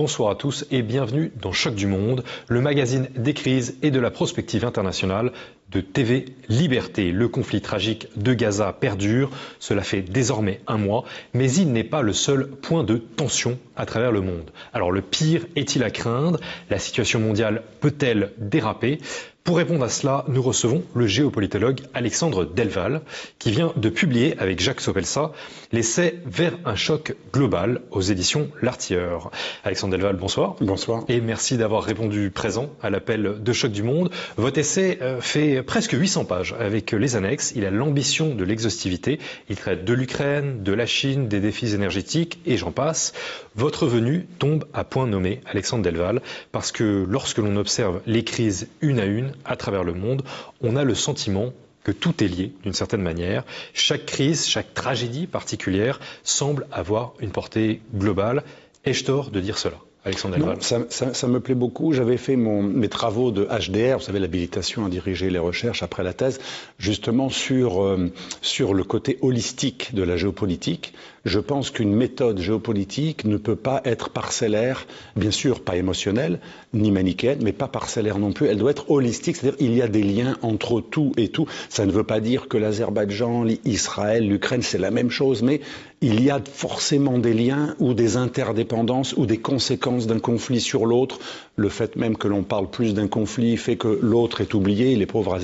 Bonsoir à tous et bienvenue dans Choc du Monde, le magazine des crises et de la prospective internationale de TV Liberté. Le conflit tragique de Gaza perdure, cela fait désormais un mois, mais il n'est pas le seul point de tension à travers le monde. Alors le pire est-il à craindre? La situation mondiale peut-elle déraper? Pour répondre à cela, nous recevons le géopolitologue Alexandre Delval, qui vient de publier avec Jacques Sopelsa l'essai Vers un choc global aux éditions L'Artilleur. Alexandre Delval, bonsoir. Bonsoir. Et merci d'avoir répondu présent à l'appel de Choc du Monde. Votre essai fait presque 800 pages avec les annexes. Il a l'ambition de l'exhaustivité. Il traite de l'Ukraine, de la Chine, des défis énergétiques et j'en passe. Votre venue tombe à point nommé, Alexandre Delval, parce que lorsque l'on observe les crises une à une, à travers le monde, on a le sentiment que tout est lié d'une certaine manière. Chaque crise, chaque tragédie particulière semble avoir une portée globale. Ai-je tort de dire cela, Alexandre Delval? Non, ça me plaît beaucoup. J'avais fait mes travaux de HDR, vous savez, l'habilitation à diriger les recherches après la thèse, justement sur le côté holistique de la géopolitique. Je pense qu'une méthode géopolitique ne peut pas être parcellaire, bien sûr pas émotionnelle, ni manichéenne, mais pas parcellaire non plus. Elle doit être holistique, c'est-à-dire il y a des liens entre tout et tout. Ça ne veut pas dire que l'Azerbaïdjan, Israël, l'Ukraine, c'est la même chose, mais il y a forcément des liens ou des interdépendances ou des conséquences d'un conflit sur l'autre. Le fait même que l'on parle plus d'un conflit fait que l'autre est oublié. Les pauvres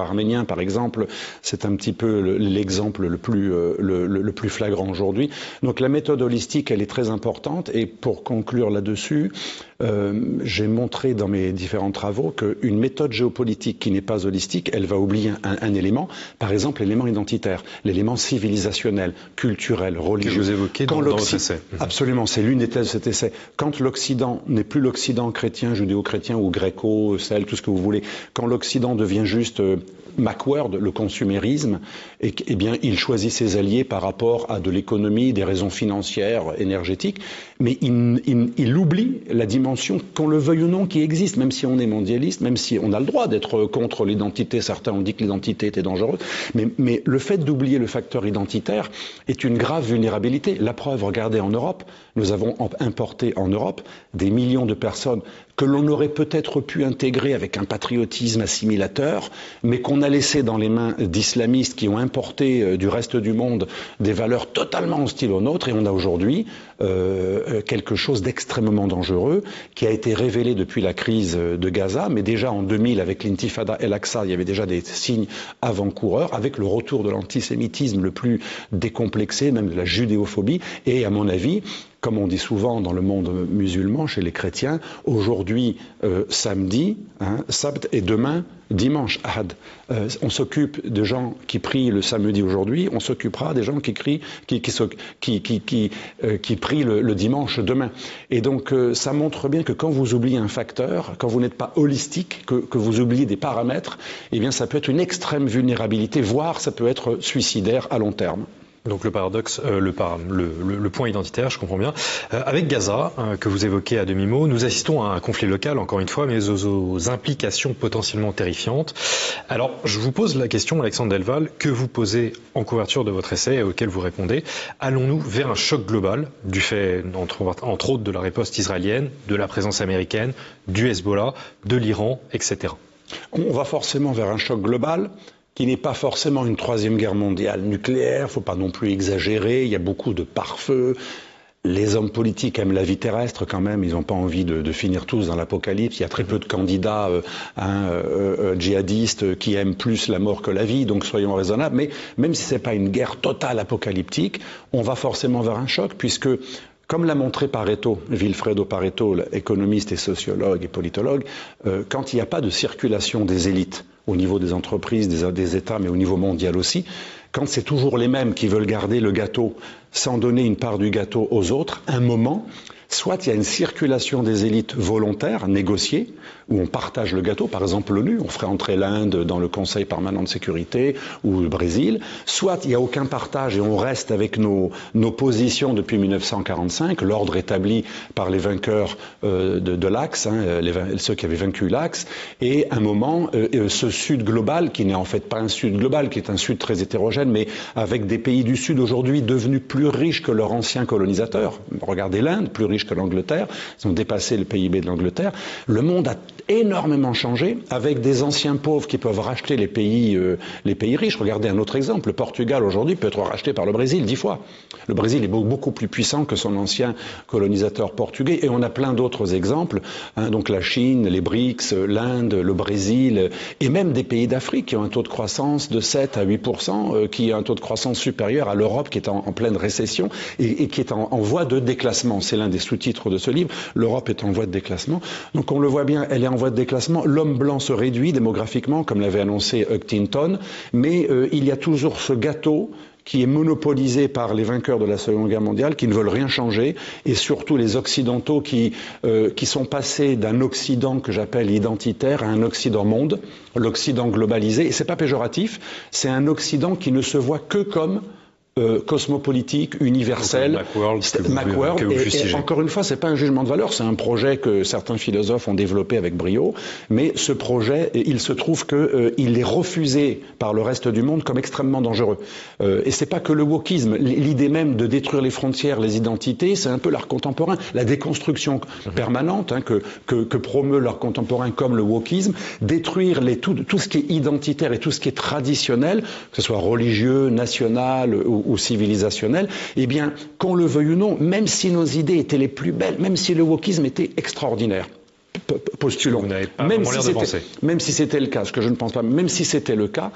Arméniens, par exemple, c'est un petit peu l'exemple le plus flagrant aujourd'hui. Donc la méthode holistique, elle est très importante. Et pour conclure là-dessus, j'ai montré dans mes différents travaux qu'une méthode géopolitique qui n'est pas holistique, elle va oublier un élément, par exemple l'élément identitaire, l'élément civilisationnel, culturel, religieux. Que vous évoquez dans votre essai. Absolument, c'est l'une des thèses de cet essai. Quand l'Occident n'est plus l'Occident chrétien, judéo-chrétien ou gréco, celle, tout ce que vous voulez, quand l'Occident devient juste Macword, le consumérisme, eh bien, il choisit ses alliés par rapport à de l'économie, des raisons financières, énergétiques, mais il oublie la dimension, qu'on le veuille ou non, qui existe, même si on est mondialiste, même si on a le droit d'être contre l'identité. Certains ont dit que l'identité était dangereuse, mais le fait d'oublier le facteur identitaire est une grave vulnérabilité. La preuve, regardez en Europe, nous avons importé en Europe des millions de personnes que l'on aurait peut-être pu intégrer avec un patriotisme assimilateur, mais qu'on a laissé dans les mains d'islamistes qui ont importé du reste du monde des valeurs totalement hostiles aux nôtres, et on a aujourd'hui quelque chose d'extrêmement dangereux qui a été révélé depuis la crise de Gaza, mais déjà en 2000 avec l'intifada El-Aqsa, il y avait déjà des signes avant-coureurs, avec le retour de l'antisémitisme le plus décomplexé, même de la judéophobie, et à mon avis, comme on dit souvent dans le monde musulman, chez les chrétiens, aujourd'hui samedi, sabt, et demain dimanche, ahad. On s'occupe de gens qui prient le samedi aujourd'hui, on s'occupera des gens qui prient le dimanche demain. Et donc ça montre bien que quand vous oubliez un facteur, quand vous n'êtes pas holistique, que vous oubliez des paramètres, eh bien ça peut être une extrême vulnérabilité, voire ça peut être suicidaire à long terme. Donc le paradoxe, le point identitaire, je comprends bien. Avec Gaza, que vous évoquez à demi-mot, nous assistons à un conflit local, encore une fois, mais aux implications potentiellement terrifiantes. Alors, je vous pose la question, Alexandre Delval, que vous posez en couverture de votre essai et auquel vous répondez. Allons-nous vers un choc global, du fait, entre autres, de la riposte israélienne, de la présence américaine, du Hezbollah, de l'Iran, etc. On va forcément vers un choc global, qui n'est pas forcément une troisième guerre mondiale nucléaire, faut pas non plus exagérer, il y a beaucoup de pare-feu. Les hommes politiques aiment la vie terrestre quand même, ils n'ont pas envie de finir tous dans l'apocalypse. Il y a très peu de candidats djihadistes qui aiment plus la mort que la vie, donc soyons raisonnables. Mais même si c'est pas une guerre totale apocalyptique, on va forcément vers un choc, puisque comme l'a montré Pareto, Vilfredo Pareto, économiste et sociologue et politologue, quand il n'y a pas de circulation des élites au niveau des entreprises, des États, mais au niveau mondial aussi, quand c'est toujours les mêmes qui veulent garder le gâteau sans donner une part du gâteau aux autres, un moment, soit il y a une circulation des élites volontaires, négociée, où on partage le gâteau, par exemple l'ONU, on ferait entrer l'Inde dans le Conseil permanent de sécurité, ou le Brésil, soit il n'y a aucun partage et on reste avec nos positions depuis 1945, l'ordre établi par les vainqueurs de l'Axe, ceux qui avaient vaincu l'Axe, et à un moment, ce Sud global, qui n'est en fait pas un Sud global, qui est un Sud très hétérogène, mais avec des pays du Sud aujourd'hui devenus plus riches que leurs anciens colonisateurs. Regardez l'Inde, plus riche que l'Angleterre, ils ont dépassé le PIB de l'Angleterre. Le monde a énormément changé, avec des anciens pauvres qui peuvent racheter les pays riches. Regardez un autre exemple, le Portugal aujourd'hui peut être racheté par le Brésil 10 fois. Le Brésil est beaucoup plus puissant que son ancien colonisateur portugais, et on a plein d'autres exemples, donc la Chine, les BRICS, l'Inde, le Brésil, et même des pays d'Afrique qui ont un taux de croissance de 7 à 8%, qui a un taux de croissance supérieur à l'Europe qui est en pleine récession et qui est en voie de déclassement. C'est l'un des sous-titres de ce livre. L'Europe est en voie de déclassement. Donc on le voit bien, elle est en voie de déclassement. L'homme blanc se réduit démographiquement, comme l'avait annoncé Huntington, mais il y a toujours ce gâteau qui est monopolisé par les vainqueurs de la Seconde Guerre mondiale, qui ne veulent rien changer, et surtout les Occidentaux qui sont passés d'un Occident que j'appelle identitaire à un Occident monde, l'Occident globalisé. Et c'est pas péjoratif, c'est un Occident qui ne se voit que comme cosmopolitique, universel, Macworld, et encore une fois, c'est pas un jugement de valeur, c'est un projet que certains philosophes ont développé avec brio, mais ce projet, il se trouve que il est refusé par le reste du monde comme extrêmement dangereux. Et c'est pas que le wokisme, l'idée même de détruire les frontières, les identités, c'est un peu l'art contemporain, la déconstruction permanente que promeut l'art contemporain comme le wokisme, détruire tout ce qui est identitaire et tout ce qui est traditionnel, que ce soit religieux, national ou civilisationnel, eh bien, qu'on le veuille ou non, même si nos idées étaient les plus belles, même si le wokisme était extraordinaire, postulons, même si c'était le cas, ce que je ne pense pas, même si c'était le cas,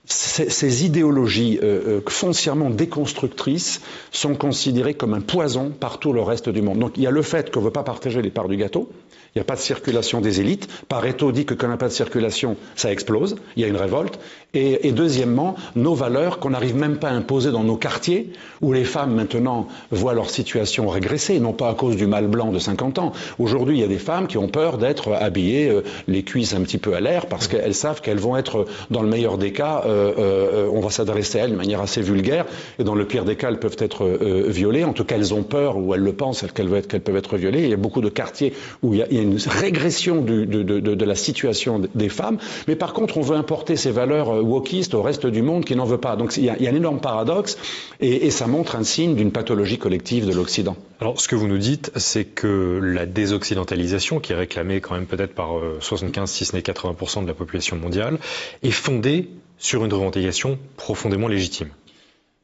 ces idéologies foncièrement déconstructrices sont considérées comme un poison par tout le reste du monde. Donc il y a le fait qu'on ne veut pas partager les parts du gâteau, il n'y a pas de circulation des élites. Pareto dit que quand il n'y a pas de circulation, ça explose, il y a une révolte. Et deuxièmement, nos valeurs qu'on n'arrive même pas à imposer dans nos quartiers, où les femmes maintenant voient leur situation régresser, non pas à cause du mâle blanc de 50 ans. Aujourd'hui, il y a des femmes qui ont peur d'être habillées les cuisses un petit peu à l'air, parce qu'elles savent qu'elles vont être, dans le meilleur des cas, on va s'adresser à elles de manière assez vulgaire, et dans le pire des cas, elles peuvent être violées. En tout cas, elles ont peur, ou elles le pensent, qu'elles peuvent être violées. Il y a beaucoup de quartiers où il y a une régression de la situation des femmes, mais par contre on veut importer ces valeurs wokistes au reste du monde qui n'en veut pas. Donc il y a un énorme paradoxe et ça montre un signe d'une pathologie collective de l'Occident. Alors ce que vous nous dites, c'est que la désoccidentalisation, qui est réclamée quand même peut-être par 75, si ce n'est 80% de la population mondiale, est fondée sur une revendication profondément légitime.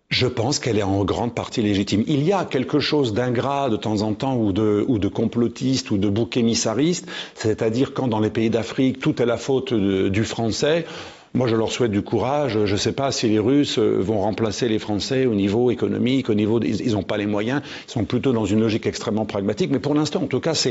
Je pense qu'elle est en grande partie légitime. Il y a quelque chose d'ingrat de temps en temps ou de complotiste ou de bouc émissariste, c'est-à-dire quand dans les pays d'Afrique tout est la faute du français. Moi, je leur souhaite du courage. Je ne sais pas si les Russes vont remplacer les Français au niveau économique, au niveau ils n'ont pas les moyens. Ils sont plutôt dans une logique extrêmement pragmatique. Mais pour l'instant, en tout cas,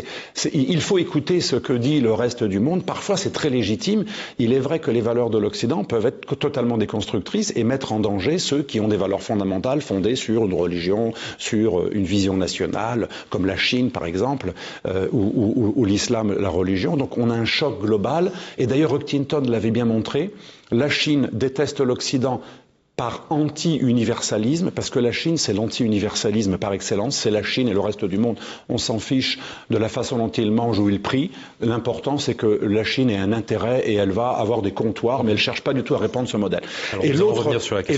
il faut écouter ce que dit le reste du monde. Parfois, c'est très légitime. Il est vrai que les valeurs de l'Occident peuvent être totalement déconstructrices et mettre en danger ceux qui ont des valeurs fondamentales fondées sur une religion, sur une vision nationale, comme la Chine, par exemple, ou l'islam, la religion. Donc, on a un choc global. Et d'ailleurs, Huntington l'avait bien montré. La Chine déteste l'Occident par anti-universalisme, parce que la Chine, c'est l'anti-universalisme par excellence, c'est la Chine et le reste du monde. On s'en fiche de la façon dont ils mangent ou ils prient. L'important, c'est que la Chine ait un intérêt et elle va avoir des comptoirs, mais elle ne cherche pas du tout à répandre ce modèle. Alors, et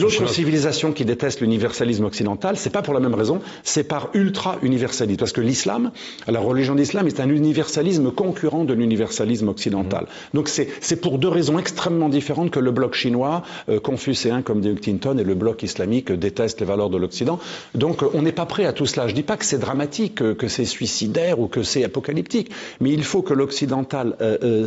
l'autre civilisation qui déteste l'universalisme occidental, c'est pas pour la même raison, c'est par ultra-universalisme. Parce que l'islam, la religion d'islam, est un universalisme concurrent de l'universalisme occidental. Donc c'est pour deux raisons extrêmement différentes que le bloc chinois, confucéen, comme dit et le bloc islamique déteste les valeurs de l'Occident. Donc on n'est pas prêt à tout cela. Je ne dis pas que c'est dramatique, que c'est suicidaire ou que c'est apocalyptique, mais il faut que l'occidental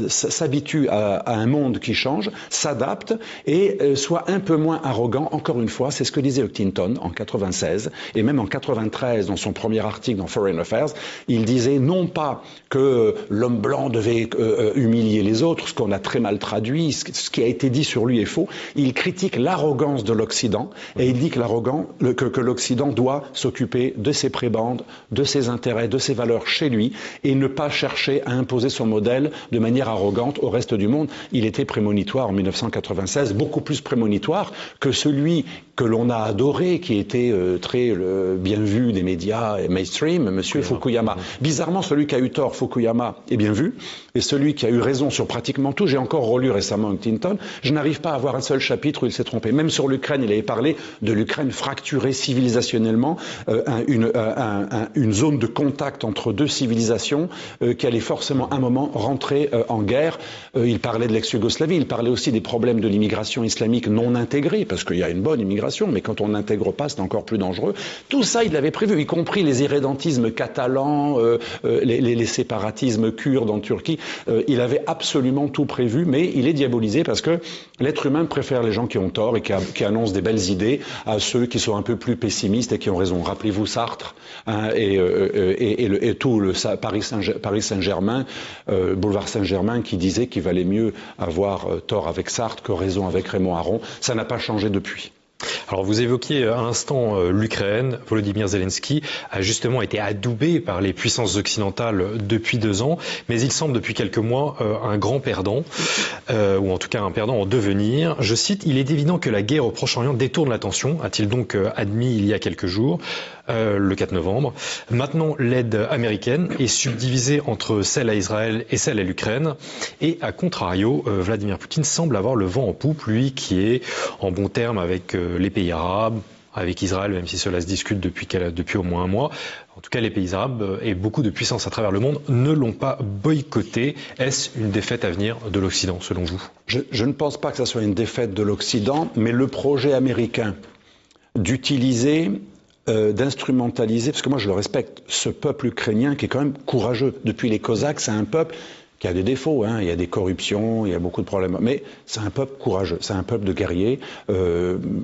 s'habitue à un monde qui change, s'adapte et soit un peu moins arrogant. Encore une fois, c'est ce que disait Huntington en 96 et même en 93 dans son premier article dans Foreign Affairs. Il disait non pas que l'homme blanc devait humilier les autres, ce qu'on a très mal traduit, ce qui a été dit sur lui est faux. Il critique l'arrogance de de l'Occident, et il dit que l'Occident doit s'occuper de ses prébendes, de ses intérêts, de ses valeurs chez lui, et ne pas chercher à imposer son modèle de manière arrogante au reste du monde. Il était prémonitoire en 1996, beaucoup plus prémonitoire que celui que l'on a adoré, qui était très bien vu des médias mainstream, monsieur Fukuyama. Bizarrement, celui qui a eu tort, Fukuyama, est bien vu, et celui qui a eu raison sur pratiquement tout, j'ai encore relu récemment Huntington, je n'arrive pas à voir un seul chapitre où il s'est trompé. Même sur l'Ukraine, il avait parlé de l'Ukraine fracturée civilisationnellement, une zone de contact entre deux civilisations qui allait forcément à un moment rentrer en guerre. Il parlait de l'ex-Yougoslavie, il parlait aussi des problèmes de l'immigration islamique non intégrée, parce qu'il y a une bonne immigration, mais quand on n'intègre pas, c'est encore plus dangereux. Tout ça, il l'avait prévu, y compris les irrédentismes catalans, les séparatismes kurdes en Turquie. Il avait absolument tout prévu, mais il est diabolisé parce que l'être humain préfère les gens qui ont tort et qui annoncent des belles idées à ceux qui sont un peu plus pessimistes et qui ont raison. Rappelez-vous Sartre et tout le Paris Saint-Germain, boulevard Saint-Germain, qui disait qu'il valait mieux avoir tort avec Sartre que raison avec Raymond Aron. Ça n'a pas changé depuis. Alors vous évoquiez à l'instant l'Ukraine. Volodymyr Zelensky a justement été adoubé par les puissances occidentales depuis 2 ans, mais il semble depuis quelques mois un grand perdant, ou en tout cas un perdant en devenir. Je cite, « Il est évident que la guerre au Proche-Orient détourne l'attention », a-t-il donc admis il y a quelques jours, le 4 novembre. Maintenant, l'aide américaine est subdivisée entre celle à Israël et celle à l'Ukraine. Et à contrario, Vladimir Poutine semble avoir le vent en poupe, lui qui est en bon terme avec les pays arabes, avec Israël, même si cela se discute depuis au moins un mois. En tout cas, les pays arabes et beaucoup de puissances à travers le monde ne l'ont pas boycotté. Est-ce une défaite à venir de l'Occident, selon vous ? Je ne pense pas que ça soit une défaite de l'Occident, mais le projet américain d'utiliser d'instrumentaliser, parce que moi je le respecte, ce peuple ukrainien qui est quand même courageux. Depuis les Cosaques, c'est un peuple qui a des défauts, il y a des corruptions, il y a beaucoup de problèmes, mais c'est un peuple courageux, c'est un peuple de guerriers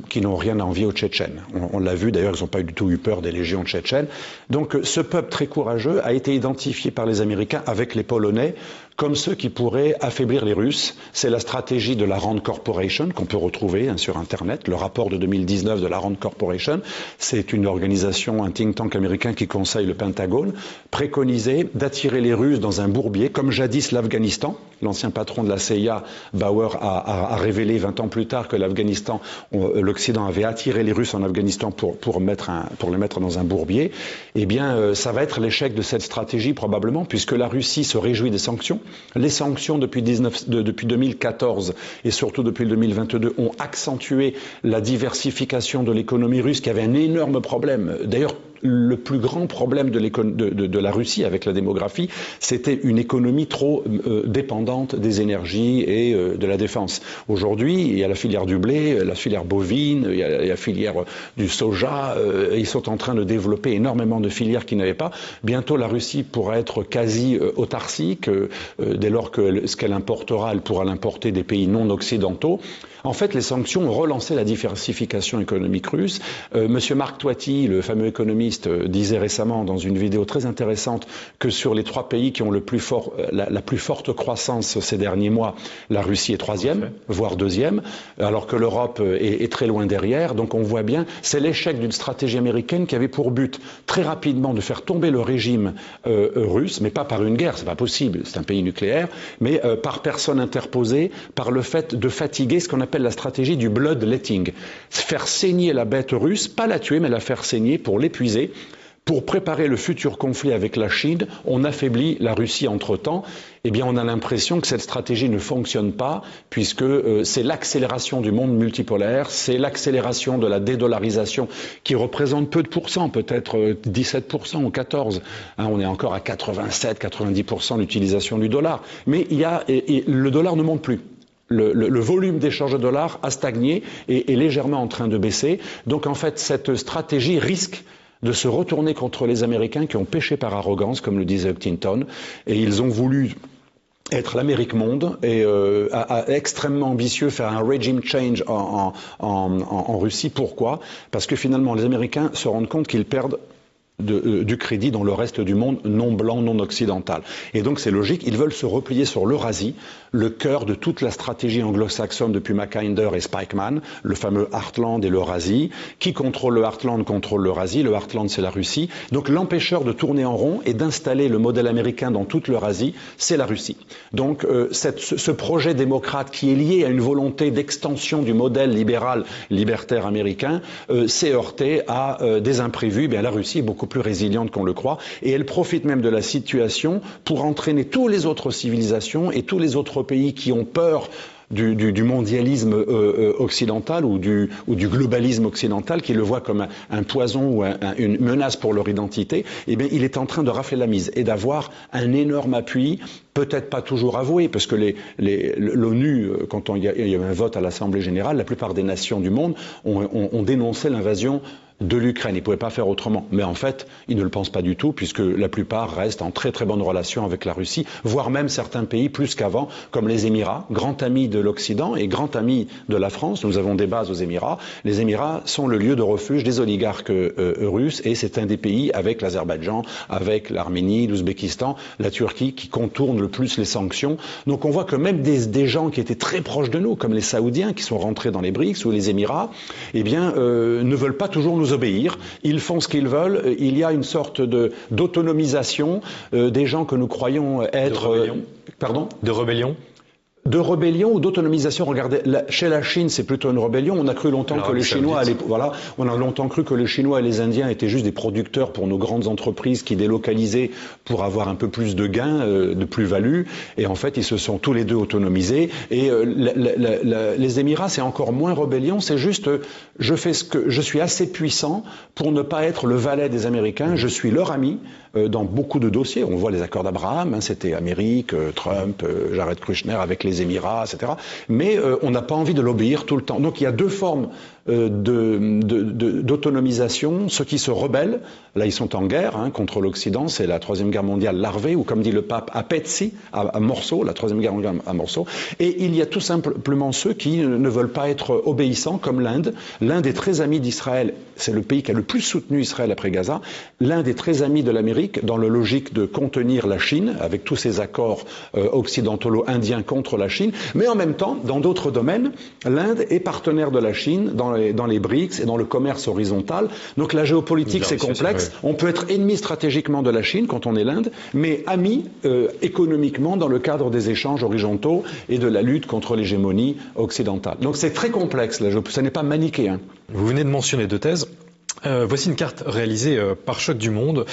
qui n'ont rien à envier aux Tchétchènes. On l'a vu d'ailleurs, ils n'ont pas du tout eu peur des légions tchétchènes. Donc ce peuple très courageux a été identifié par les Américains avec les Polonais comme ceux qui pourraient affaiblir les Russes. C'est la stratégie de la Rand Corporation qu'on peut retrouver sur Internet. Le rapport de 2019 de la Rand Corporation, c'est une organisation, un think tank américain qui conseille le Pentagone, préconisait d'attirer les Russes dans un bourbier, comme jadis l'Afghanistan. L'ancien patron de la CIA, Bauer, a révélé 20 ans plus tard que l'Afghanistan, l'Occident avait attiré les Russes en Afghanistan pour les mettre dans un bourbier. Eh bien, ça va être l'échec de cette stratégie probablement, puisque la Russie se réjouit des sanctions. Les sanctions depuis 2014 et surtout depuis 2022 ont accentué la diversification de l'économie russe qui avait un énorme problème. D'ailleurs, le plus grand problème de la Russie avec la démographie, c'était une économie trop dépendante des énergies et de la défense. Aujourd'hui, il y a la filière du blé, la filière bovine, il y a la filière du soja. Ils sont en train de développer énormément de filières qu'ils n'avaient pas. Bientôt, la Russie pourra être quasi autarcique. Dès lors que ce qu'elle importera, elle pourra l'importer des pays non occidentaux. En fait, les sanctions ont relancé la diversification économique russe. Monsieur Mark Twatty, le fameux économiste, disait récemment dans une vidéo très intéressante que sur les 3 pays qui ont la plus forte croissance ces derniers mois, la Russie est 3e, voire 2e, alors que l'Europe est très loin derrière. Donc on voit bien, c'est l'échec d'une stratégie américaine qui avait pour but très rapidement de faire tomber le régime russe, mais pas par une guerre, c'est pas possible, c'est un pays nucléaire, mais par personne interposée, par le fait de fatiguer ce qu'on appelle la stratégie du bloodletting. Faire saigner la bête russe, pas la tuer, mais la faire saigner pour l'épuiser. Pour préparer le futur conflit avec la Chine, on affaiblit la Russie entre-temps. Eh bien, on a l'impression que cette stratégie ne fonctionne pas, puisque c'est l'accélération du monde multipolaire, c'est l'accélération de la dédollarisation qui représente peu de pourcents, peut-être 17% ou 14%. On est encore à 87-90% d'utilisation du dollar. Mais le dollar ne monte plus. Le volume d'échange de dollars a stagné et est légèrement en train de baisser. Donc en fait, cette stratégie risque de se retourner contre les Américains qui ont péché par arrogance, comme le disait Huntington, et ils ont voulu être l'Amérique monde et extrêmement ambitieux, faire un regime change en Russie. Pourquoi ? Parce que finalement, les Américains se rendent compte qu'ils perdent du crédit dans le reste du monde non blanc, non occidental. Et donc c'est logique, ils veulent se replier sur l'Eurasie, le cœur de toute la stratégie anglo-saxonne depuis Mackinder et Spikeman, le fameux Heartland et l'Eurasie. Qui contrôle le Heartland contrôle l'Eurasie, le Heartland c'est la Russie. Donc l'empêcheur de tourner en rond et d'installer le modèle américain dans toute l'Eurasie, c'est la Russie. Donc ce projet démocrate qui est lié à une volonté d'extension du modèle libéral, libertaire américain, s'est heurté à des imprévus. Eh bien, la Russie est beaucoup plus résiliente qu'on le croit et elle profite même de la situation pour entraîner toutes les autres civilisations et tous les autres pays qui ont peur du mondialisme occidental ou du globalisme occidental, qui le voit comme un poison ou une menace pour leur identité. Eh bien, il est en train de rafler la mise et d'avoir un énorme appui, peut-être pas toujours avoué, parce que l'ONU, quand il y a eu un vote à l'Assemblée générale, la plupart des nations du monde ont dénoncé l'invasion de l'Ukraine. Ils ne pouvaient pas faire autrement. Mais en fait, ils ne le pensent pas du tout, puisque la plupart restent en très très bonne relation avec la Russie, voire même certains pays plus qu'avant, comme les Émirats, grand ami de l'Occident et grand ami de la France. Nous avons des bases aux Émirats. Les Émirats sont le lieu de refuge des oligarques russes, et c'est un des pays, avec l'Azerbaïdjan, avec l'Arménie, l'Ouzbékistan, la Turquie, qui contourne le plus les sanctions. Donc on voit que même des gens qui étaient très proches de nous, comme les Saoudiens, qui sont rentrés dans les BRICS, ou les Émirats, eh bien, ne veulent pas toujours nous obéir. Ils font ce qu'ils veulent. Il y a une sorte d'autonomisation des gens que nous croyons être... De rébellion. Pardon ? De rébellion. De rébellion ou d'autonomisation. Regardez, chez la Chine, c'est plutôt une rébellion. On a cru longtemps que les Chinois on a longtemps cru que les Chinois et les Indiens étaient juste des producteurs pour nos grandes entreprises qui délocalisaient pour avoir un peu plus de gains, de plus-value. Et en fait, ils se sont tous les deux autonomisés. Et les Émirats, c'est encore moins rébellion. C'est juste, je suis assez puissant pour ne pas être le valet des Américains. Je suis leur ami dans beaucoup de dossiers. On voit les accords d'Abraham, c'était Amérique, Trump, Jared Kushner avec les Émirats, etc. Mais on n'a pas envie de l'obéir tout le temps. Donc il y a deux formes d'autonomisation. Ceux qui se rebellent, là ils sont en guerre contre l'Occident, c'est la Troisième Guerre mondiale larvée, ou comme dit le pape, à pezzi, à morceaux, la Troisième Guerre mondiale à morceaux. Et il y a tout simplement ceux qui ne veulent pas être obéissants, comme l'Inde. L'Inde est très amie d'Israël, c'est le pays qui a le plus soutenu Israël après Gaza. L'Inde est très amie de l'Amérique dans la logique de contenir la Chine, avec tous ces accords occidentalo-indiens contre la Chine. Mais en même temps, dans d'autres domaines, l'Inde est partenaire de la Chine dans les BRICS et dans le commerce horizontal. Donc la géopolitique, c'est complexe. On peut être ennemi stratégiquement de la Chine quand on est l'Inde, mais ami économiquement dans le cadre des échanges horizontaux et de la lutte contre l'hégémonie occidentale. Donc c'est très complexe, ça n'est pas manichéen. Vous venez de mentionner deux thèses. Voici une carte réalisée par Choc du Monde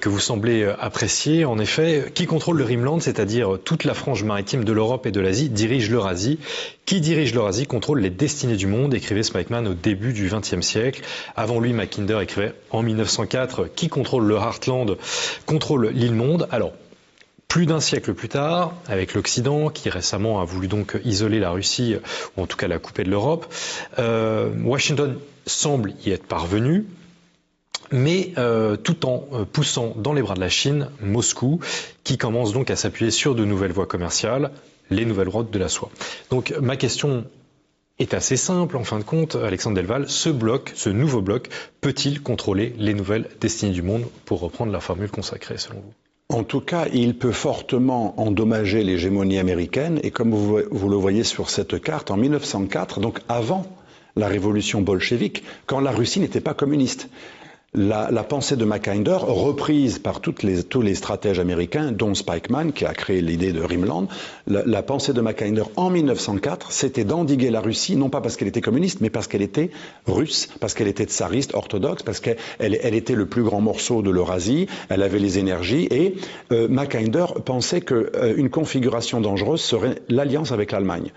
que vous semblez apprécier. En effet, qui contrôle le Rimland, c'est-à-dire toute la frange maritime de l'Europe et de l'Asie, dirige l'Eurasie. Qui dirige l'Eurasie contrôle les destinées du monde, écrivait Spikeman au début du XXe siècle. Avant lui, Mackinder écrivait en 1904 qui contrôle le Heartland contrôle l'île monde. Alors, plus d'un siècle plus tard, avec l'Occident, qui récemment a voulu donc isoler la Russie, ou en tout cas la couper de l'Europe, Washington semble y être parvenu, mais tout en poussant dans les bras de la Chine, Moscou, qui commence donc à s'appuyer sur de nouvelles voies commerciales, les nouvelles routes de la soie. Donc ma question est assez simple, en fin de compte, Alexandre Delval, ce nouveau bloc, peut-il contrôler les nouvelles destinées du monde, pour reprendre la formule consacrée selon vous ? En tout cas, il peut fortement endommager l'hégémonie américaine, et comme vous le voyez sur cette carte, en 1904, donc avant la révolution bolchevique, quand la Russie n'était pas communiste. La pensée de Mackinder, reprise par tous les stratèges américains, dont Spikeman, qui a créé l'idée de Rimland, la pensée de Mackinder en 1904, c'était d'endiguer la Russie, non pas parce qu'elle était communiste, mais parce qu'elle était russe, parce qu'elle était tsariste, orthodoxe, parce qu'elle était le plus grand morceau de l'Eurasie, elle avait les énergies, et Mackinder pensait qu'une configuration dangereuse serait l'alliance avec l'Allemagne.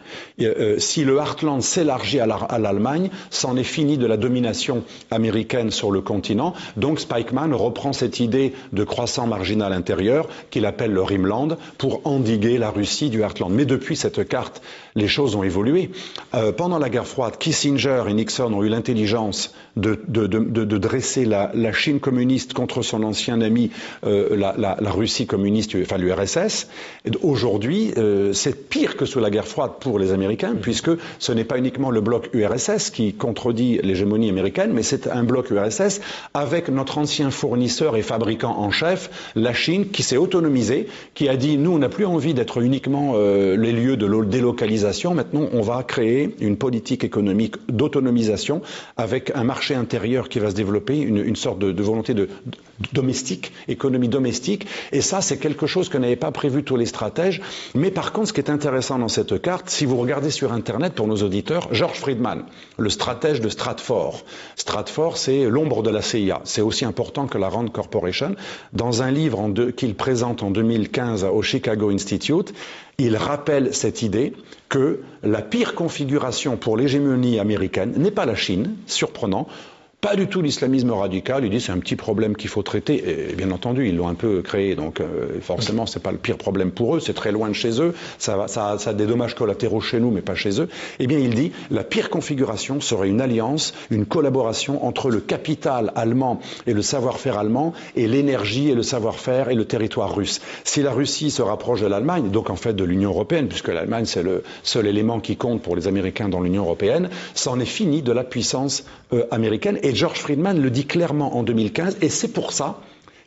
Si le Heartland s'élargit à l'Allemagne, c'en est fini de la domination américaine sur le continent. Donc Spikeman reprend cette idée de croissant marginal intérieur qu'il appelle le Rimland pour endiguer la Russie du Heartland. Mais depuis cette carte, les choses ont évolué. Pendant la guerre froide, Kissinger et Nixon ont eu l'intelligence de dresser la Chine communiste contre son ancien ami, la Russie communiste, enfin l'URSS. Aujourd'hui, c'est pire que sous la guerre froide pour les Américains, puisque ce n'est pas uniquement le bloc URSS qui contredit l'hégémonie américaine, mais c'est un bloc URSS avec notre ancien fournisseur et fabricant en chef, la Chine, qui s'est autonomisée, qui a dit, nous, on n'a plus envie d'être uniquement les lieux de délocalisation. Maintenant, on va créer une politique économique d'autonomisation avec un marché intérieur qui va se développer, une sorte de volonté de domestique, économie domestique. Et ça, c'est quelque chose que n'avaient pas prévu tous les stratèges. Mais par contre, ce qui est intéressant dans cette carte, si vous regardez sur Internet, pour nos auditeurs, George Friedman, le stratège de Stratfor. Stratfor, c'est l'ombre de la CIA. C'est aussi important que la Rand Corporation. Dans un livre qu'il présente en 2015 au Chicago Institute, il rappelle cette idée que la pire configuration pour l'hégémonie américaine n'est pas la Chine, surprenant, pas du tout l'islamisme radical. Il dit c'est un petit problème qu'il faut traiter. Et bien entendu, ils l'ont un peu créé, donc forcément c'est pas le pire problème pour eux. C'est très loin de chez eux. Ça a des dommages collatéraux chez nous, mais pas chez eux. Eh bien, il dit la pire configuration serait une alliance, une collaboration entre le capital allemand et le savoir-faire allemand et l'énergie et le savoir-faire et le territoire russe. Si la Russie se rapproche de l'Allemagne, donc en fait de l'Union européenne, puisque l'Allemagne c'est le seul élément qui compte pour les Américains dans l'Union européenne, c'en est fini de la puissance américaine. Et George Friedman le dit clairement en 2015, et c'est pour ça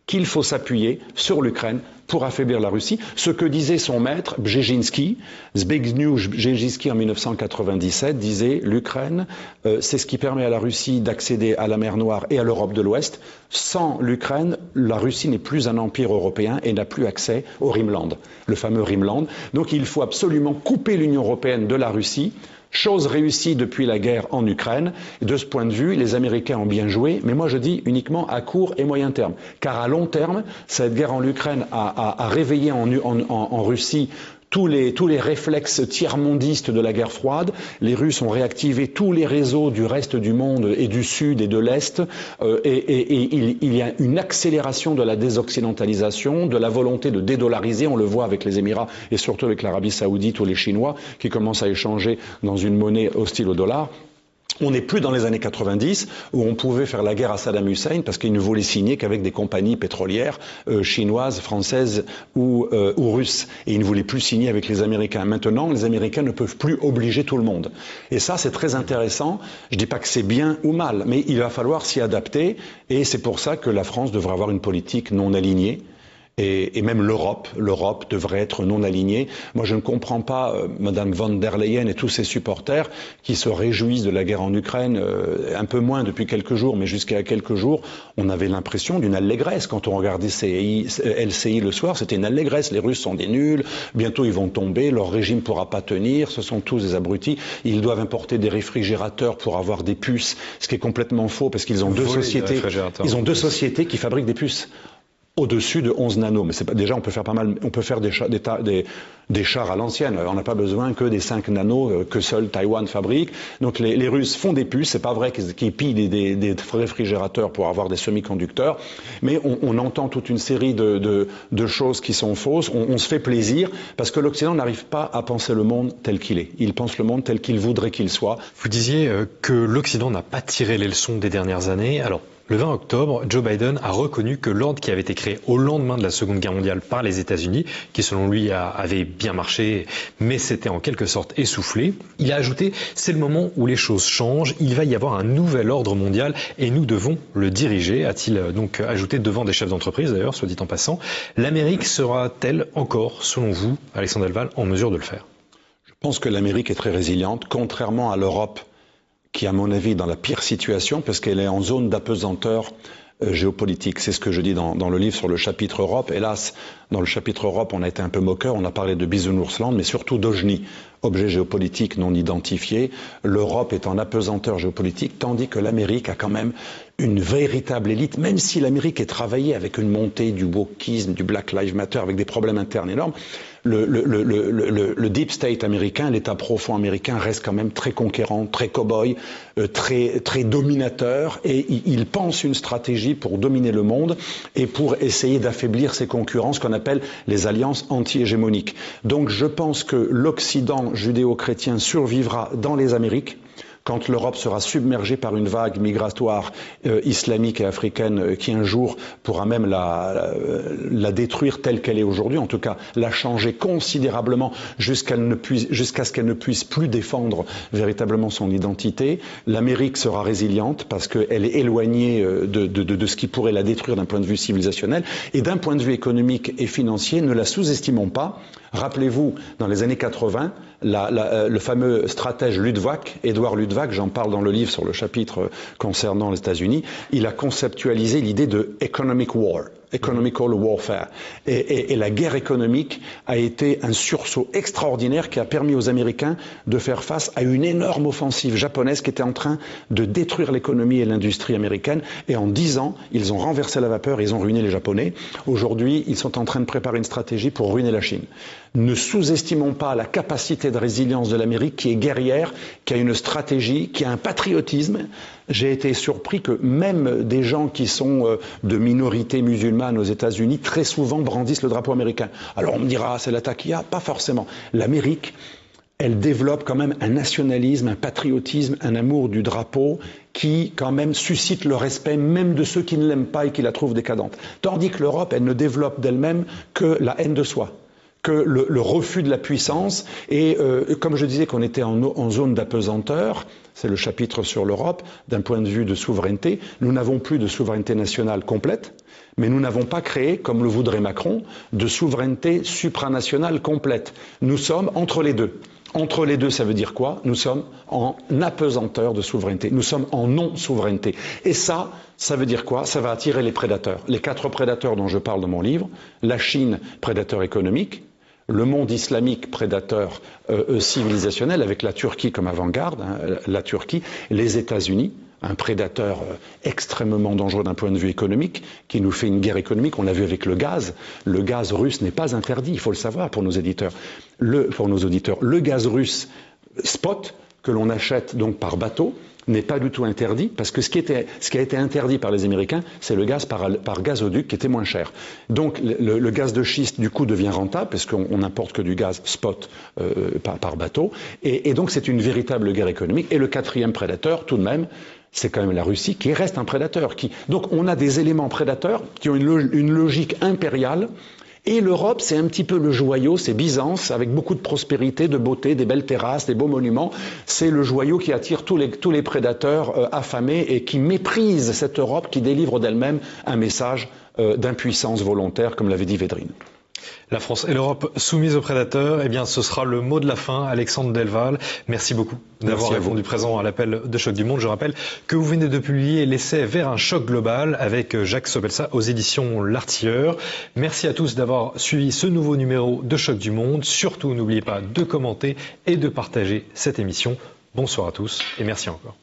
qu'il faut s'appuyer sur l'Ukraine pour affaiblir la Russie. Ce que disait son maître, Brzezinski, Zbigniew Brzezinski en 1997, disait l'Ukraine, c'est ce qui permet à la Russie d'accéder à la mer Noire et à l'Europe de l'Ouest. Sans l'Ukraine, la Russie n'est plus un empire européen et n'a plus accès au Rhineland, le fameux Rhineland. Donc il faut absolument couper l'Union européenne de la Russie. Chose réussie depuis la guerre en Ukraine. De ce point de vue, les Américains ont bien joué, mais moi je dis uniquement à court et moyen terme. Car à long terme, cette guerre en Ukraine a réveillé en Russie tous les réflexes tiers-mondistes de la guerre froide. Les Russes ont réactivé tous les réseaux du reste du monde et du Sud et de l'Est. Il y a une accélération de la désoccidentalisation, de la volonté de dédollariser. On le voit avec les Émirats et surtout avec l'Arabie Saoudite ou les Chinois qui commencent à échanger dans une monnaie hostile au dollar. On n'est plus dans les années 90 où on pouvait faire la guerre à Saddam Hussein parce qu'il ne voulait signer qu'avec des compagnies pétrolières chinoises, françaises ou russes. Et il ne voulait plus signer avec les Américains. Maintenant, les Américains ne peuvent plus obliger tout le monde. Et ça, c'est très intéressant. Je ne dis pas que c'est bien ou mal, mais il va falloir s'y adapter. Et c'est pour ça que la France devrait avoir une politique non alignée. Et même l'Europe devrait être non alignée. Moi, je ne comprends pas Madame von der Leyen et tous ses supporters qui se réjouissent de la guerre en Ukraine, un peu moins depuis quelques jours, mais jusqu'à quelques jours, on avait l'impression d'une allégresse. Quand on regardait LCI le soir, c'était une allégresse. Les Russes sont des nuls, bientôt ils vont tomber, leur régime ne pourra pas tenir, ce sont tous des abrutis. Ils doivent importer des réfrigérateurs pour avoir des puces, ce qui est complètement faux parce qu'ils ont deux sociétés qui fabriquent des puces. Au-dessus de 11 nanos. Mais c'est pas, déjà, on peut faire des chars à l'ancienne. On n'a pas besoin que des 5 nanos que seul Taïwan fabrique. Donc les Russes font des puces. C'est pas vrai qu'ils pillent des réfrigérateurs pour avoir des semi-conducteurs. Mais on entend toute une série de choses qui sont fausses. On se fait plaisir parce que l'Occident n'arrive pas à penser le monde tel qu'il est. Il pense le monde tel qu'il voudrait qu'il soit. Vous disiez que l'Occident n'a pas tiré les leçons des dernières années. Alors, le 20 octobre, Joe Biden a reconnu que l'ordre qui avait été créé au lendemain de la Seconde Guerre mondiale par les États-Unis, qui selon lui avait bien marché, mais s'était en quelque sorte essoufflé, il a ajouté « c'est le moment où les choses changent, il va y avoir un nouvel ordre mondial et nous devons le diriger », a-t-il donc ajouté devant des chefs d'entreprise d'ailleurs, soit dit en passant. L'Amérique sera-t-elle encore, selon vous, Alexandre Delval, en mesure de le faire ? Je pense que l'Amérique est très résiliente, contrairement à l'Europe, qui, à mon avis, est dans la pire situation, parce qu'elle est en zone d'apesanteur géopolitique. C'est ce que je dis dans le livre sur le chapitre Europe. Hélas, dans le chapitre Europe, on a été un peu moqueur. On a parlé de Bisounours-Land, mais surtout d'Ojni, objet géopolitique non identifié. L'Europe est en apesanteur géopolitique, tandis que l'Amérique a quand même une véritable élite, même si l'Amérique est travaillée avec une montée du wokisme, du Black Lives Matter, avec des problèmes internes énormes. Le deep state américain, l'état profond américain reste quand même très conquérant, très cow-boy, très dominateur, et il pense une stratégie pour dominer le monde et pour essayer d'affaiblir ses concurrents, ce qu'on appelle les alliances anti-hégémoniques. Donc je pense que l'Occident judéo-chrétien survivra dans les Amériques, quand l'Europe sera submergée par une vague migratoire islamique et africaine qui un jour pourra même la détruire telle qu'elle est aujourd'hui, en tout cas la changer considérablement jusqu'à ce qu'elle ne puisse plus défendre véritablement son identité, l'Amérique sera résiliente parce qu'elle est éloignée de ce qui pourrait la détruire d'un point de vue civilisationnel, et d'un point de vue économique et financier, ne la sous-estimons pas. Rappelez-vous, dans les années 80, le fameux stratège Édouard Luttwak, j'en parle dans le livre sur le chapitre concernant les États-Unis, il a conceptualisé l'idée de economical warfare. Et la guerre économique a été un sursaut extraordinaire qui a permis aux Américains de faire face à une énorme offensive japonaise qui était en train de détruire l'économie et l'industrie américaine. Et en 10 ans, ils ont renversé la vapeur et ils ont ruiné les Japonais. Aujourd'hui, ils sont en train de préparer une stratégie pour ruiner la Chine. Ne sous-estimons pas la capacité de résilience de l'Amérique qui est guerrière, qui a une stratégie, qui a un patriotisme. J'ai été surpris que même des gens qui sont de minorités musulmanes aux États-Unis, très souvent brandissent le drapeau américain. Alors on me dira, c'est la taquilla? Pas forcément. L'Amérique, elle développe quand même un nationalisme, un patriotisme, un amour du drapeau qui quand même suscite le respect même de ceux qui ne l'aiment pas et qui la trouvent décadente. Tandis que l'Europe, elle ne développe d'elle-même que la haine de soi, que le refus de la puissance. Et comme je disais qu'on était en zone d'apesanteur, c'est le chapitre sur l'Europe, d'un point de vue de souveraineté, nous n'avons plus de souveraineté nationale complète, mais nous n'avons pas créé, comme le voudrait Macron, de souveraineté supranationale complète. Nous sommes entre les deux. Entre les deux, ça veut dire quoi? Nous sommes en apesanteur de souveraineté. Nous sommes en non-souveraineté. Et ça veut dire quoi? Ça va attirer les prédateurs. Les 4 prédateurs dont je parle dans mon livre. La Chine, prédateur économique. Le monde islamique, prédateur civilisationnel, avec la Turquie comme avant-garde, la Turquie. Les États-Unis, un prédateur extrêmement dangereux d'un point de vue économique, qui nous fait une guerre économique. On l'a vu avec le gaz. Le gaz russe n'est pas interdit, il faut le savoir pour nos auditeurs. Le gaz russe spot, que l'on achète donc par bateau, n'est pas du tout interdit, parce que ce qui a été interdit par les Américains, c'est le gaz par gazoduc qui était moins cher. Donc le gaz de schiste, du coup, devient rentable, parce qu'on n'importe que du gaz spot par bateau, et donc c'est une véritable guerre économique. Et le 4e prédateur, tout de même, c'est quand même la Russie, qui reste un prédateur. Donc on a des éléments prédateurs qui ont une logique impériale. Et l'Europe, c'est un petit peu le joyau, c'est Byzance, avec beaucoup de prospérité, de beauté, des belles terrasses, des beaux monuments. C'est le joyau qui attire tous les prédateurs affamés et qui méprisent cette Europe qui délivre d'elle-même un message d'impuissance volontaire, comme l'avait dit Védrine. La France et l'Europe soumises aux prédateurs, eh bien, ce sera le mot de la fin. Alexandre Delval, merci beaucoup d'avoir répondu présent à l'appel de Choc du Monde. Je rappelle que vous venez de publier l'essai Vers un choc global avec Jacques Sobelsa aux éditions L'Artilleur. Merci à tous d'avoir suivi ce nouveau numéro de Choc du Monde. Surtout, n'oubliez pas de commenter et de partager cette émission. Bonsoir à tous et merci encore.